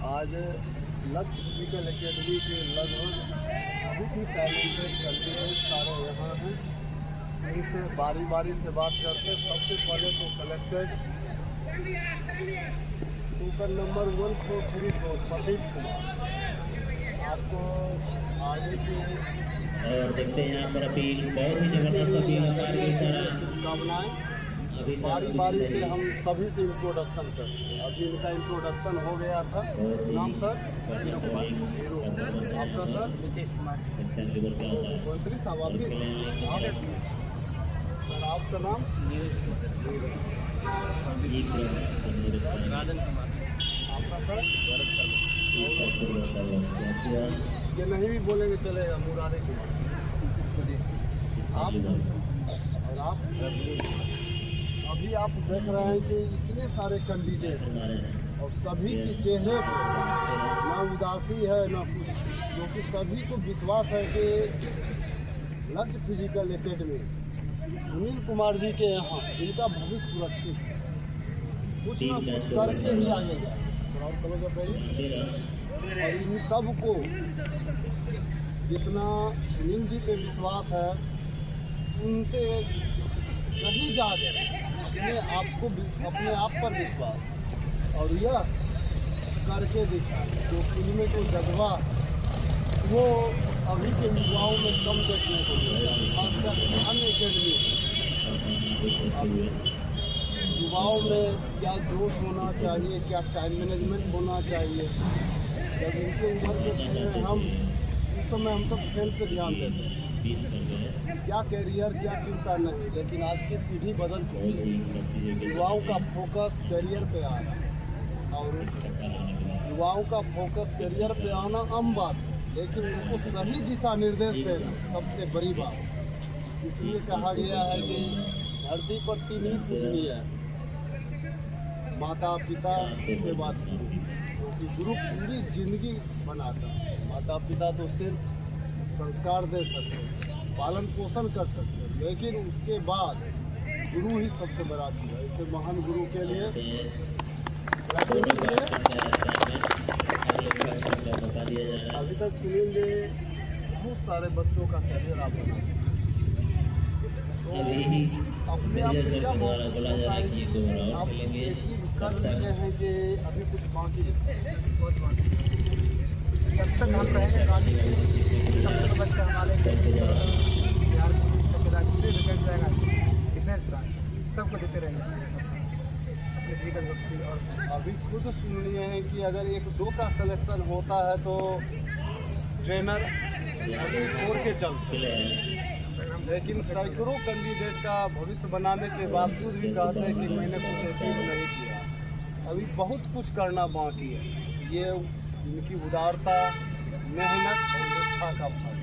आज लक्ष्य physical academy के लगभग बहुत ही टैलेंटेड कैंडिडेट सारे यहाँ हैं। इनसे बारी बारी से बात करते। सबसे पहले तो collected token number 1434 Pradeep Kumar, आपको आगे के और देखते हैं यहाँ पर अभी बहुत ही जबरदस्त शुभकामनाएं। बारी बारी से हम सभी से इंट्रोडक्शन करते हैं। अभी इनका इंट्रोडक्शन हो गया था। नाम सर? आपका सर? नीतीश कुमार। मंत्री साहब आपके? सर आपका नाम? राजन कुमार। आपका सर? ये नहीं भी बोलेंगे चलेगा, मुरारी कुमार। आप और आप? अभी आप देख रहे हैं कि इतने सारे कैंडिडेट हैं और सभी के चेहरे पर ना उदासी है ना कुछ, क्योंकि सभी को विश्वास है कि लक्ष्य फिजिकल एकेडमी सुनील कुमार जी के यहाँ इनका भविष्य सुरक्षित है। कुछ ना कुछ करके ही आगे जाए। और इन सबको जितना सुनील जी पे विश्वास है उनसे कहीं ज़्यादा आपको अपने आप पर विश्वास है और यह करके दिखा। जो इनमें को जज्बा वो अभी के युवाओं में कम देखने को मिलेगा, खासकर अन्य एकेडमी। युवाओं में क्या जोश होना चाहिए, क्या टाइम मैनेजमेंट होना चाहिए। जब इनके उम्र के थे हम, उस समय हम सब खेल पर ध्यान देते हैं, क्या कैरियर क्या चिंता नहीं। लेकिन आज की पीढ़ी बदल चुकी है। युवाओं का फोकस कैरियर पे आ रहा है और युवाओं का फोकस कैरियर पे आना आम बात है, लेकिन उनको सही दिशा निर्देश देना सबसे बड़ी बात। इसलिए कहा गया है कि धरती पर 3 ही पूजनीय है, माता पिता, उसके बाद गुरु। क्योंकि गुरु पूरी जिंदगी बनाता है। माता पिता तो सिर्फ संस्कार दे सकते हैं, पालन पोषण कर सकते हैं, लेकिन उसके बाद गुरु ही सबसे बड़ा चीज़ है। इसे महान गुरु के लिए अभी तक सुनील जी बहुत सारे बच्चों का करियर आप बना, तो अपने आप में क्या आप ये चीज़ कर रहे हैं कि अभी कुछ बाकी है? बहुत बाकी। जब तक हम रहेंगे तब तक बच्चा हमारे बिहार पूरे विकेट जाएगा। डिफेंस का सबको देते रहेंगे अपने फिजिकल वक्त। और अभी खुद सुन लिए हैं कि अगर 1-2 का सिलेक्शन होता है तो ट्रेनर अभी छोड़ के चलते हैं, लेकिन सैकड़ों कैंडिडेट का भविष्य बनाने के बावजूद भी कहते हैं कि मैंने कुछ अचीव नहीं किया। अभी बहुत कुछ करना बाकी है। ये इनकी उदारता, मेहनत और निष्ठा का फल।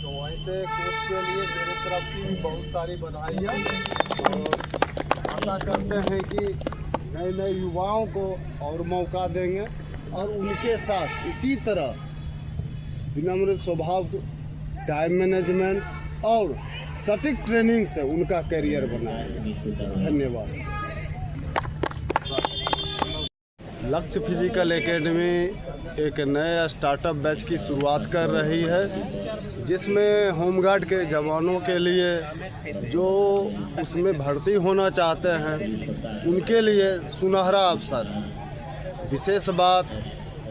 तो ऐसे कोच के लिए मेरे तरफ से भी बहुत सारी बधाइयाँ और आशा करते हैं कि नए नए युवाओं को और मौका देंगे और उनके साथ इसी तरह विनम्र स्वभाव, टाइम मैनेजमेंट और सटीक ट्रेनिंग से उनका करियर बनाएंगे। धन्यवाद। लक्ष्य फिजिकल एकेडमी एक नए स्टार्टअप बैच की शुरुआत कर रही है, जिसमें होमगार्ड के जवानों के लिए जो उसमें भर्ती होना चाहते हैं उनके लिए सुनहरा अवसर। विशेष बात,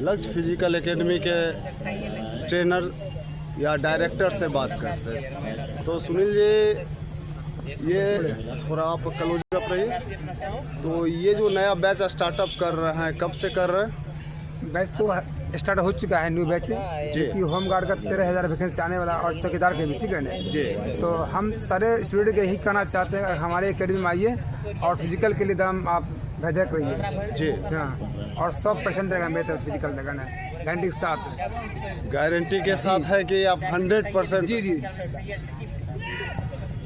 लक्ष्य फिजिकल एकेडमी के ट्रेनर या डायरेक्टर से बात करते हैं। तो सुनील जी, ये थोड़ा आप क्लोज अप रहिए। तो ये जो नया बैच स्टार्टअप कर रहे हैं, कब से कर रहे हैं? बैच तो स्टार्ट हो चुका है, न्यू बैच जी। कि होमगार्ड का 13,000 वैकेंसी आने वाला और चौकीदार के भी, ठीक है ना जी। तो हम सारे स्टूडेंट के यही कहना चाहते हैं हमारे एकेडमी में आइए और फिजिकल के लिए दम आप भेजक रहिए जी। हाँ, और 100% रहेगा मेरे तरफ फिजिकल लगाना है, गारंटी के साथ। गारंटी के साथ है कि आप 100%? जी जी।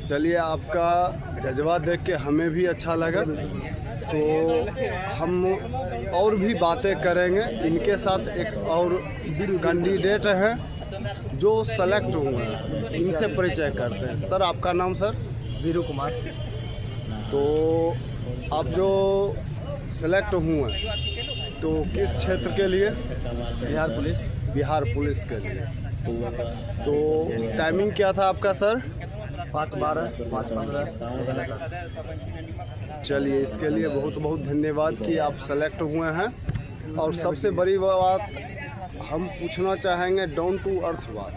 चलिए, आपका जज्बा देख के हमें भी अच्छा लगा। तो हम और भी बातें करेंगे। इनके साथ एक और कैंडिडेट हैं जो सेलेक्ट हुए हैं, इनसे परिचय करते हैं। सर, आपका नाम? सर, वीरू कुमार। तो आप जो सेलेक्ट हुए हैं तो किस क्षेत्र के लिए? बिहार पुलिस। बिहार पुलिस के लिए। तो टाइमिंग क्या था आपका सर? 5:12, 5:15। चलिए, इसके लिए बहुत बहुत धन्यवाद कि आप सेलेक्ट हुए हैं। और सबसे बड़ी बात हम पूछना चाहेंगे, डाउन टू अर्थ बात।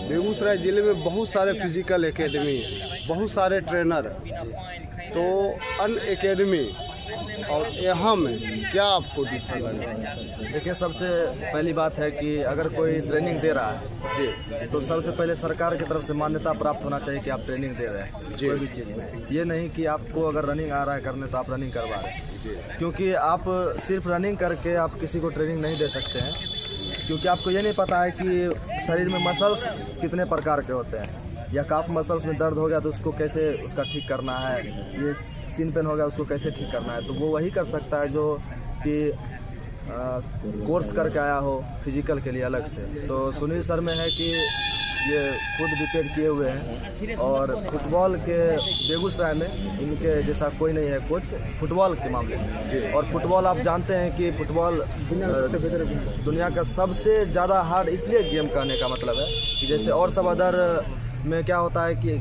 बेगूसराय ज़िले में बहुत सारे फिजिकल एकेडमी हैं, बहुत सारे ट्रेनर हैं, तो अन एकेडमी और यहाँ में क्या आपको डिफर लगा? देखिए, सबसे पहली बात है कि अगर कोई ट्रेनिंग दे रहा है जी, तो सबसे पहले सरकार की तरफ से मान्यता प्राप्त होना चाहिए कि आप ट्रेनिंग दे रहे हैं जी। कोई भी चीज़ में। ये नहीं कि आपको अगर रनिंग आ रहा है करने तो आप रनिंग करवा रहे हैं, जी, क्योंकि आप सिर्फ रनिंग करके आप किसी को ट्रेनिंग नहीं दे सकते हैं, क्योंकि आपको ये नहीं पता है कि शरीर में मसल्स कितने प्रकार के होते हैं। या काफ मसल्स में दर्द हो गया तो उसको कैसे उसका ठीक करना है, ये सीन पेन हो गया उसको कैसे ठीक करना है, तो वो वही कर सकता है जो कि कोर्स करके आया हो फिजिकल के लिए अलग से। तो सुनील सर में है कि ये खुद बीटेड किए हुए हैं और फुटबॉल के बेगूसराय में इनके जैसा कोई नहीं है कोच फुटबॉल के मामले में जी। और फुटबॉल आप जानते हैं कि फुटबॉल दुनिया का सबसे ज़्यादा हार्ड इसलिए गेम कहने का मतलब है कि जैसे और सब अदर में क्या होता है कि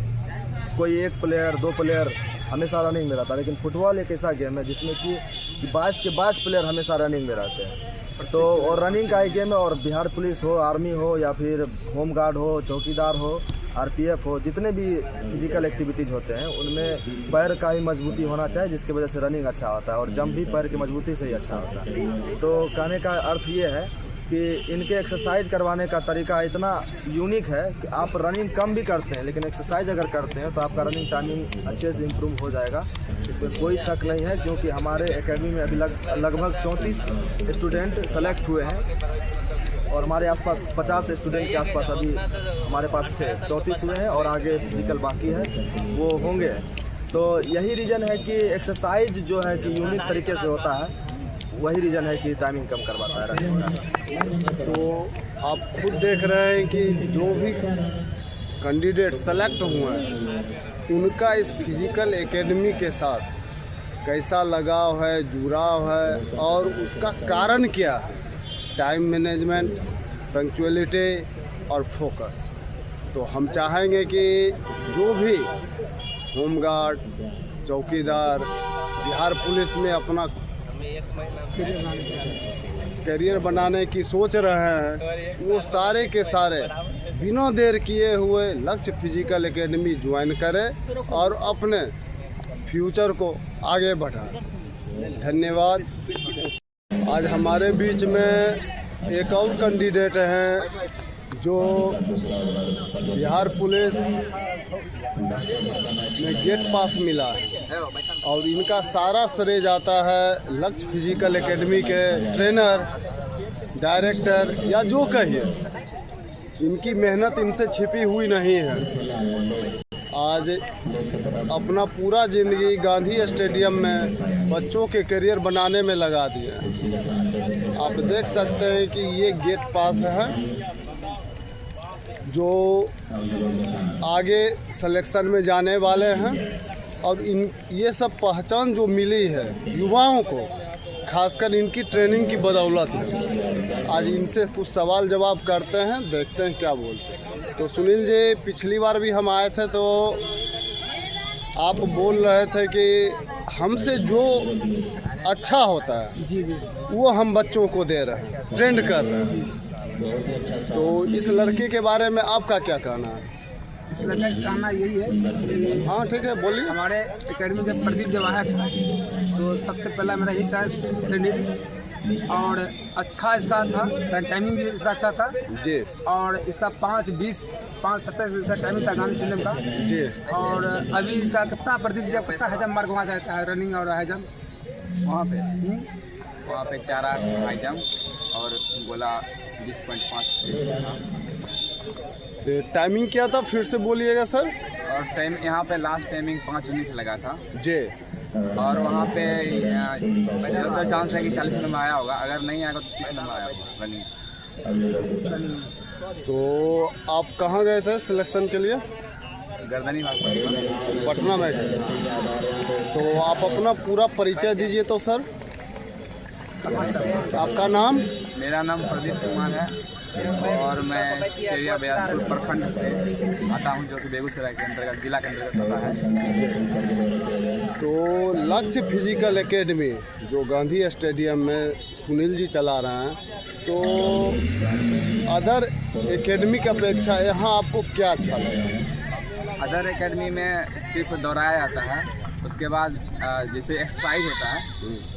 कोई एक प्लेयर 2 प्लेयर हमेशा रनिंग में रहता है, लेकिन फुटबॉल एक ऐसा गेम है जिसमें कि 22 के 22 प्लेयर हमेशा रनिंग में रहते हैं। तो और रनिंग का एक गेम है, और बिहार पुलिस हो, आर्मी हो, या फिर होम गार्ड हो, चौकीदार हो, आरपीएफ हो, जितने भी फिजिकल एक्टिविटीज़ होते हैं उनमें पैर का ही मजबूती होना चाहिए, जिसकी वजह से रनिंग अच्छा होता है और जंप भी पैर की मजबूती से ही अच्छा होता है। तो कहने का अर्थ ये है कि इनके एक्सरसाइज करवाने का तरीका इतना यूनिक है कि आप रनिंग कम भी करते हैं लेकिन एक्सरसाइज अगर करते हैं तो आपका रनिंग टाइमिंग अच्छे से इम्प्रूव हो जाएगा, इसमें कोई शक नहीं है। क्योंकि हमारे एकेडमी में अभी लगभग 34 स्टूडेंट सेलेक्ट हुए हैं और हमारे आसपास 50 स्टूडेंट के आसपास अभी हमारे पास थे, 34 हुए हैं और आगे फिजिकल बाकी है वो होंगे। तो यही रीज़न है कि एक्सरसाइज जो है कि यूनिक तरीके से होता है, वही रीज़न है कि टाइमिंग कम करवाता है रनिंग का। तो आप खुद देख रहे हैं कि जो भी कैंडिडेट सेलेक्ट हुए हैं उनका इस फिजिकल एकेडमी के साथ कैसा लगाव है, जुड़ाव है और उसका कारण क्या है। टाइम मैनेजमेंट, पंक्चुअलिटी और फोकस। तो हम चाहेंगे कि जो भी होमगार्ड, चौकीदार, बिहार पुलिस में अपना करियर बनाने की सोच रहे हैं, वो सारे के सारे बिना देर किए हुए लक्ष्य फिजिकल एकेडमी ज्वाइन करें और अपने फ्यूचर को आगे बढ़ाएं। धन्यवाद। आज हमारे बीच में एक और कैंडिडेट हैं जो बिहार पुलिस में गेट पास मिला है और इनका सारा श्रेय जाता है लक्ष्य फिजिकल एकेडमी के ट्रेनर, डायरेक्टर या जो कहिए, इनकी मेहनत इनसे छिपी हुई नहीं है। आज अपना पूरा ज़िंदगी गांधी स्टेडियम में बच्चों के करियर बनाने में लगा दिया। आप देख सकते हैं कि ये गेट पास है जो आगे सिलेक्शन में जाने वाले हैं और ये सब पहचान जो मिली है युवाओं को, खासकर इनकी ट्रेनिंग की बदौलत है। आज इनसे कुछ सवाल जवाब करते हैं, देखते हैं क्या बोलते हैं। तो सुनील जी, पिछली बार भी हम आए थे तो आप बोल रहे थे कि हमसे जो अच्छा होता है जी जी वो हम बच्चों को दे रहे हैं, ट्रेंड कर रहे हैं। तो इस लड़के के बारे में आपका क्या कहना है? इस लड़के का कहना यही है कि हाँ ठीक है, बोलिए। हमारे एकेडमी जब प्रदीप जब आया था तो सबसे पहला मेरा यही था ट्रेनिंग, और अच्छा इसका था, टाइमिंग भी इसका अच्छा था जी। और इसका 5:20, 5:27 इसका टाइमिंग था गांधी स्टेडियम का जी। और अभी इसका कितना प्रदीप जब कितना हाई जंप मार्क वहाँ जाता है, रनिंग और हाई जंप वहाँ पे 4-8 हाई जंप और गोला 20.5। टाइमिंग क्या था, फिर से बोलिएगा सर। और टाइम यहाँ पे लास्ट टाइमिंग 5:19 लगा था जी। और वहाँ पे ज़्यादातर चांस है कि 40 नंबर आया होगा, अगर नहीं आएगा तो 30 नंबर आया होगा रनिंग। तो आप कहाँ गए थे सिलेक्शन के लिए? गर्दनी पटना में गए। तो आप अपना पूरा परिचय दीजिए तो सर। आपका नाम? मेरा नाम प्रदीप कुमार है और मैं चेरिया बयासपुर प्रखंड से आता हूं, जो कि बेगूसराय के अंतर्गत जिला के अंतर्गत आता है। तो लक्ष्य फिजिकल एकेडमी जो गांधी स्टेडियम में सुनील जी चला रहे हैं, तो अदर एकेडमी की अपेक्षा यहाँ आपको क्या अच्छा लगा? अदर एकेडमी में सिर्फ दौड़ाया जाता है, उसके बाद जैसे एक्सरसाइज होता है,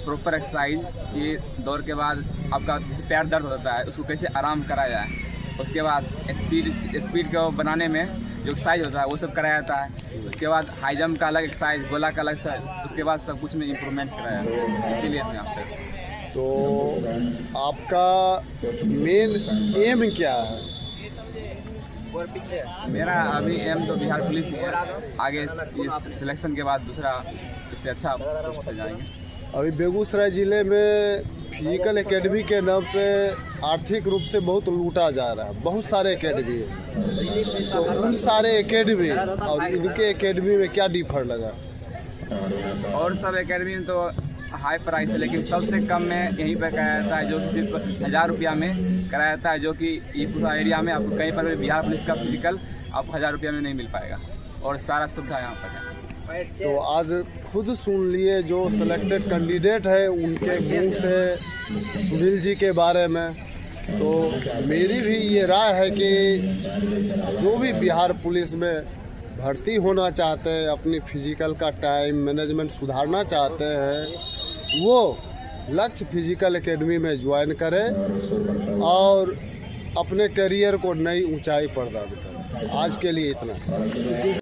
प्रॉपर एक्सरसाइज कि दौड़ के बाद आपका जैसे पैर दर्द होता है उसको कैसे आराम कराया जाए, उसके बाद स्पीड को बनाने में जो एक्सरसाइज होता है वो सब कराया जाता है, उसके बाद हाई जंप का अलग एक्सरसाइज, गोला का अलग एक्सरसाइज, उसके बाद सब कुछ में इम्प्रूवमेंट कराया जाता है, इसीलिए हम यहाँ पे। तो आपका मेन एम क्या है? मेरा अभी एम तो बिहार पुलिस ही है, आगे इस सिलेक्शन के बाद दूसरा इससे अच्छा पोस्ट पे जाएंगे। अभी बेगूसराय ज़िले में फिजिकल एकेडमी के नाम पे आर्थिक रूप से बहुत लूटा जा रहा है, बहुत सारे एकेडमी है, तो उन सारे एकेडमी और इनके एकेडमी में क्या डिफर लगा? और सब एकेडमी में तो हाई प्राइस है, लेकिन सबसे कम में यहीं पर कराया जाता है, जो कि सिर्फ 1000 रुपया में कराया जाता है, जो कि ये पूरा एरिया में आपको कहीं पर भी बिहार पुलिस का फिजिकल आपको 1000 रुपया में नहीं मिल पाएगा, और सारा सुविधा यहाँ पर है। तो आज खुद सुन लिए जो सिलेक्टेड कैंडिडेट है उनके मुंह से सुनील जी के बारे में, तो मेरी भी ये राय है कि जो भी बिहार पुलिस में भर्ती होना चाहते हैं, अपनी फिजिकल का टाइम मैनेजमेंट सुधारना चाहते हैं, वो लक्ष्य फिजिकल एकेडमी में ज्वाइन करें और अपने करियर को नई ऊंचाई प्रदान करें। आज के लिए इतना।